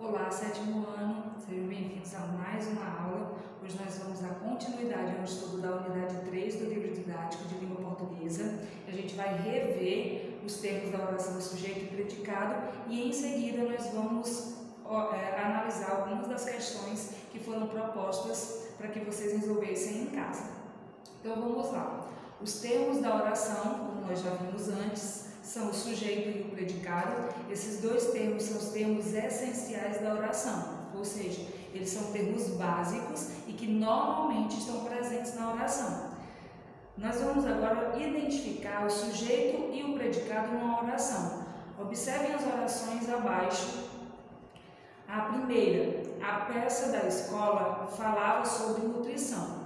Olá, sétimo ano, sejam bem-vindos a mais uma aula. Hoje nós vamos dar continuidade ao estudo da unidade 3 do livro didático de língua portuguesa. A gente vai rever os termos da oração sujeito e predicado e em seguida nós vamos analisar algumas das questões que foram propostas para que vocês resolvessem em casa. Então vamos lá. Os termos da oração, como nós já vimos antes, são o sujeito e o predicado. Esses dois termos são os termos essenciais da oração, ou seja, eles são termos básicos e que normalmente estão presentes na oração. Nós vamos agora identificar o sujeito e o predicado numa oração. Observem as orações abaixo. A primeira, a peça da escola falava sobre nutrição.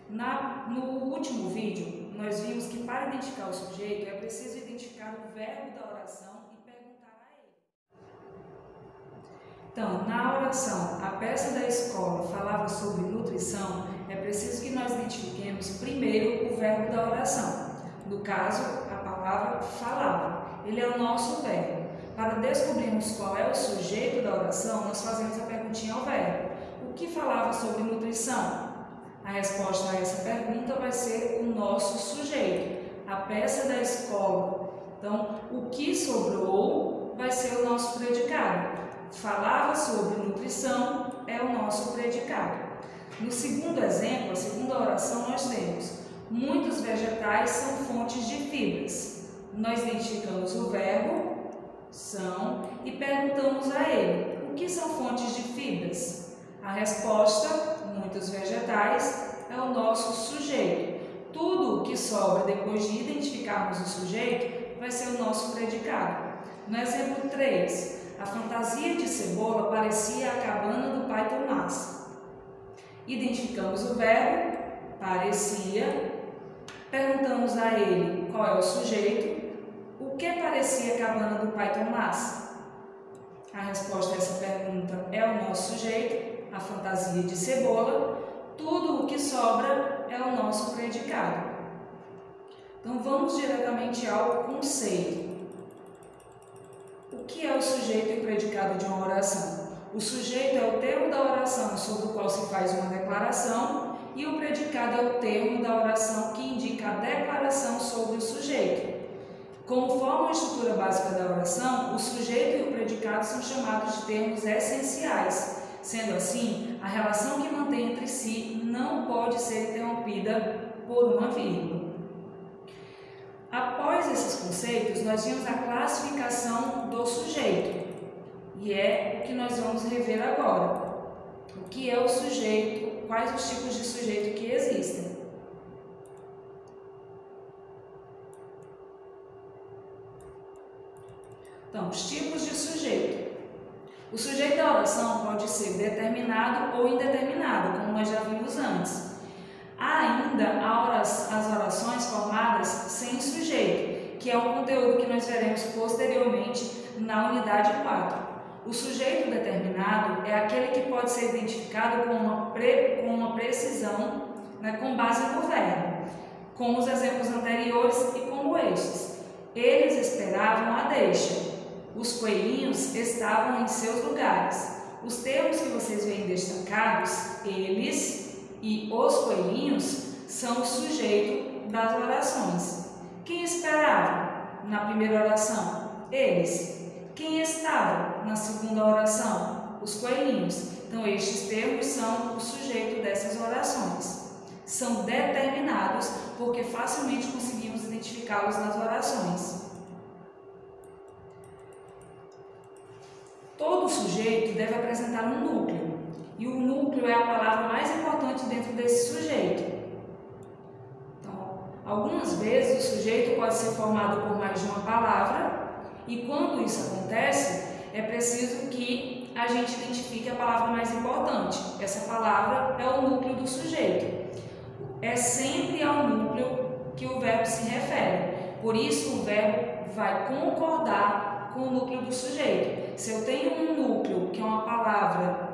No último vídeo, nós vimos que para identificar o sujeito é preciso identificar o verbo da oração e perguntar a ele. Então, na oração, a peça da escola falava sobre nutrição, é preciso que nós identifiquemos primeiro o verbo da oração. No caso, a palavra falava. Ele é o nosso verbo. Para descobrirmos qual é o sujeito da oração, nós fazemos a perguntinha ao verbo. O que falava sobre nutrição? A resposta a essa pergunta vai ser o nosso sujeito, a peça da escola. Então, o que sobrou vai ser o nosso predicado. Falava sobre nutrição é o nosso predicado. No segundo exemplo, a segunda oração, nós temos: muitos vegetais são fontes de fibras. Nós identificamos o verbo, são, e perguntamos a ele: o que são fontes de fibras? A resposta: muitos vegetais, é o nosso sujeito. Tudo o que sobra depois de identificarmos o sujeito vai ser o nosso predicado. No exemplo 3, a fantasia de cebola parecia a cabana do pai Tomás. Identificamos o verbo, parecia, perguntamos a ele qual é o sujeito. O que parecia a cabana do pai Tomás? A resposta a essa pergunta é o nosso sujeito, a fantasia de cebola. Tudo o que sobra é o nosso predicado. Então vamos diretamente ao conceito. O que é o sujeito e predicado de uma oração? O sujeito é o termo da oração sobre o qual se faz uma declaração e o predicado é o termo da oração que indica a declaração sobre o sujeito. Como forma a estrutura básica da oração, o sujeito e o predicado são chamados de termos essenciais. Sendo assim, a relação que mantém entre si não pode ser interrompida por uma vírgula. Após esses conceitos, nós vimos a classificação do sujeito, e é o que nós vamos rever agora. O que é o sujeito, quais os tipos de sujeito que existem. Então, os tipos de sujeito. O sujeito da oração pode ser determinado ou indeterminado, como nós já vimos antes. Há ainda as orações formadas sem sujeito, que é um conteúdo que nós veremos posteriormente na unidade 4. O sujeito determinado é aquele que pode ser identificado com uma precisão, com base no verbo, com os exemplos anteriores e como estes. Eles esperavam a deixa. Os coelhinhos estavam em seus lugares. Os termos que vocês veem destacados, eles e os coelhinhos, são o sujeito das orações. Quem esperava na primeira oração? Eles. Quem estava na segunda oração? Os coelhinhos. Então, estes termos são o sujeito dessas orações. São determinados porque facilmente conseguimos identificá-los nas orações. Todo sujeito deve apresentar um núcleo, e o núcleo é a palavra mais importante dentro desse sujeito. Então, algumas vezes o sujeito pode ser formado por mais de uma palavra, e quando isso acontece, é preciso que a gente identifique a palavra mais importante. Essa palavra é o núcleo do sujeito. É sempre ao núcleo que o verbo se refere. Por isso, o verbo vai concordar com o núcleo do sujeito. Se eu tenho um núcleo, que é uma palavra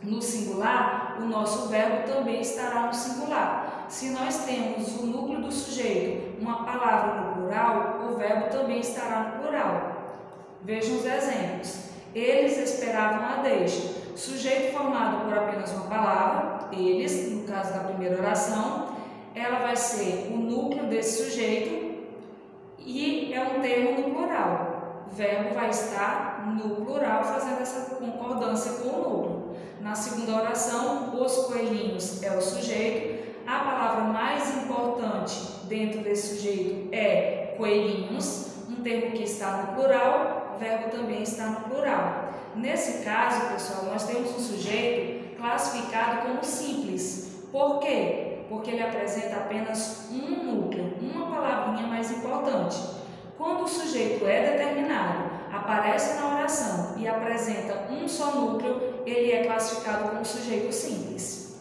no singular, o nosso verbo também estará no singular. Se nós temos o núcleo do sujeito, uma palavra no plural, o verbo também estará no plural. Vejam os exemplos. Eles esperavam a deixa. Sujeito formado por apenas uma palavra, eles, no caso da primeira oração, ela vai ser o núcleo desse sujeito e é um termo no plural. O verbo vai estar no plural, fazendo essa concordância com o núcleo. Na segunda oração, os coelhinhos é o sujeito. A palavra mais importante dentro desse sujeito é coelhinhos, um termo que está no plural, o verbo também está no plural. Nesse caso, pessoal, nós temos um sujeito classificado como simples. Por quê? Porque ele apresenta apenas um núcleo, uma palavrinha mais importante. Quando o sujeito é determinado, aparece na oração e apresenta um só núcleo, ele é classificado como sujeito simples.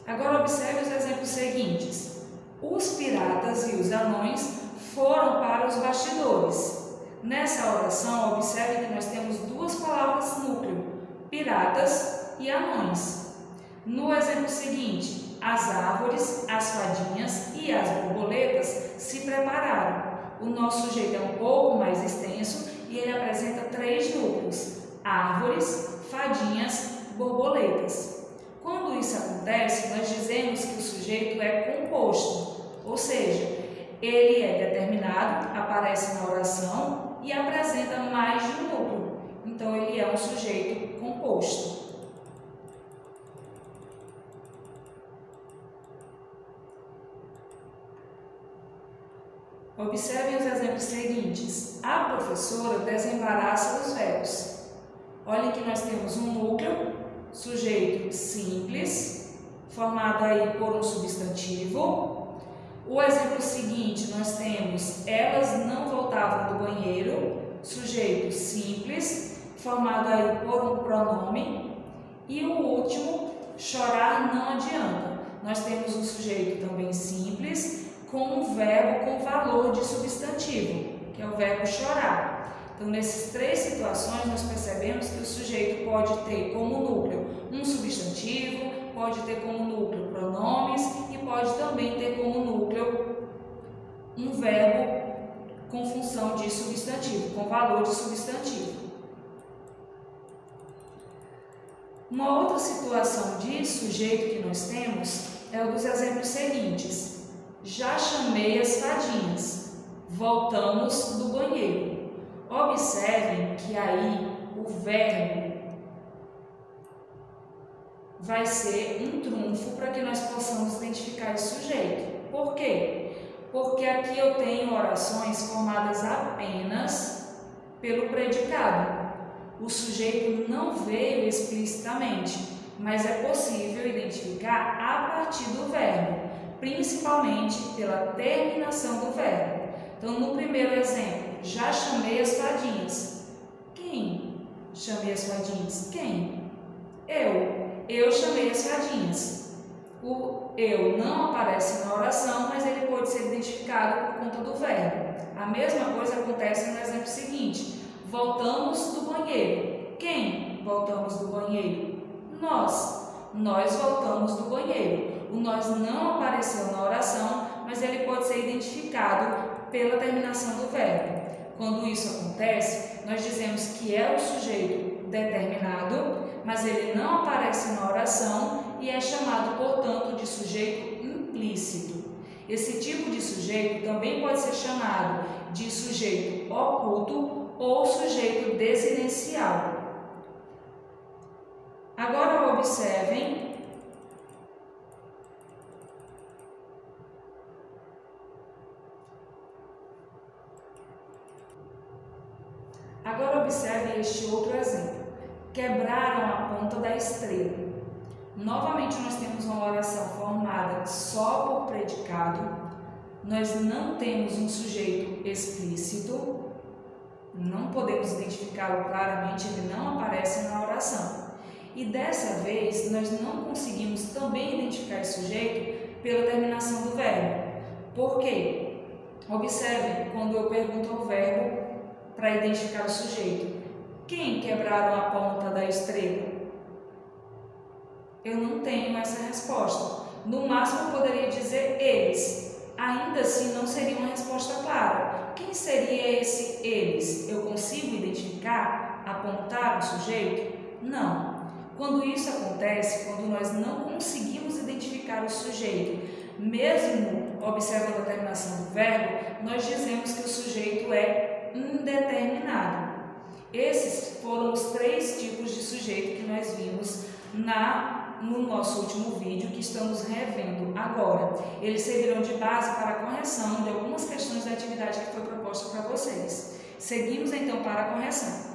Agora observe os exemplos seguintes. Os piratas e os anões foram para os bastidores. Nessa oração, observe que nós temos duas palavras núcleo, piratas e anões. No exemplo seguinte, as árvores, as fadinhas e as borboletas se prepararam. O nosso sujeito é um pouco mais extenso e ele apresenta 3 núcleos: árvores, fadinhas, borboletas. Quando isso acontece, nós dizemos que o sujeito é composto, ou seja, ele é determinado, aparece na oração e apresenta mais de um núcleo. Então, ele é um sujeito composto. Observem os exemplos seguintes. A professora desembaraça os véus. Olhem que nós temos um núcleo, sujeito simples, formado aí por um substantivo. O exemplo seguinte, nós temos elas não voltavam do banheiro, sujeito simples, formado aí por um pronome. E o último, chorar não adianta. Nós temos um sujeito também simples, com um verbo com valor de substantivo, que é o verbo chorar. Então, nessas 3 situações, nós percebemos que o sujeito pode ter como núcleo um substantivo, pode ter como núcleo pronomes e pode também ter como núcleo um verbo com função de substantivo, com valor de substantivo. Uma outra situação de sujeito que nós temos é o dos exemplos seguintes. Já chamei as fadinhas, voltamos do banheiro. Observem que aí o verbo vai ser um trunfo para que nós possamos identificar esse sujeito. Por quê? Porque aqui eu tenho orações formadas apenas pelo predicado. O sujeito não veio explicitamente, mas é possível identificar a partir do verbo, principalmente pela terminação do verbo. Então, no primeiro exemplo, já chamei as fadinhas. Quem chamei as fadinhas? Quem? Eu chamei as fadinhas. O eu não aparece na oração, mas ele pode ser identificado por conta do verbo. A mesma coisa acontece no exemplo seguinte. Voltamos do banheiro. Quem voltamos do banheiro? Nós. Nós voltamos do banheiro. O nós não apareceu na oração, mas ele pode ser identificado pela terminação do verbo. Quando isso acontece, nós dizemos que é o sujeito determinado, mas ele não aparece na oração e é chamado, portanto, de sujeito implícito. Esse tipo de sujeito também pode ser chamado de sujeito oculto ou sujeito desidencial. Agora observem este outro exemplo. Quebraram a ponta da estrela. Novamente nós temos uma oração formada só por predicado. Nós não temos um sujeito explícito. Não podemos identificá-lo claramente, ele não aparece na oração. E dessa vez nós não conseguimos também identificar esse sujeito pela terminação do verbo. Por quê? Observe quando eu pergunto ao verbo para identificar o sujeito. Quem quebraram a ponta da estrela? Eu não tenho essa resposta. No máximo eu poderia dizer eles. ainda assim não seria uma resposta clara. Quem seria esse eles? Eu consigo identificar, apontar o sujeito? Não. Quando isso acontece, quando nós não conseguimos identificar o sujeito, mesmo observando a terminação do verbo, nós dizemos que o sujeito é indeterminado. Esses foram os 3 tipos de sujeito que nós vimos no nosso último vídeo, que estamos revendo agora. Eles servirão de base para a correção de algumas questões da atividade que foi proposta para vocês. Seguimos então para a correção.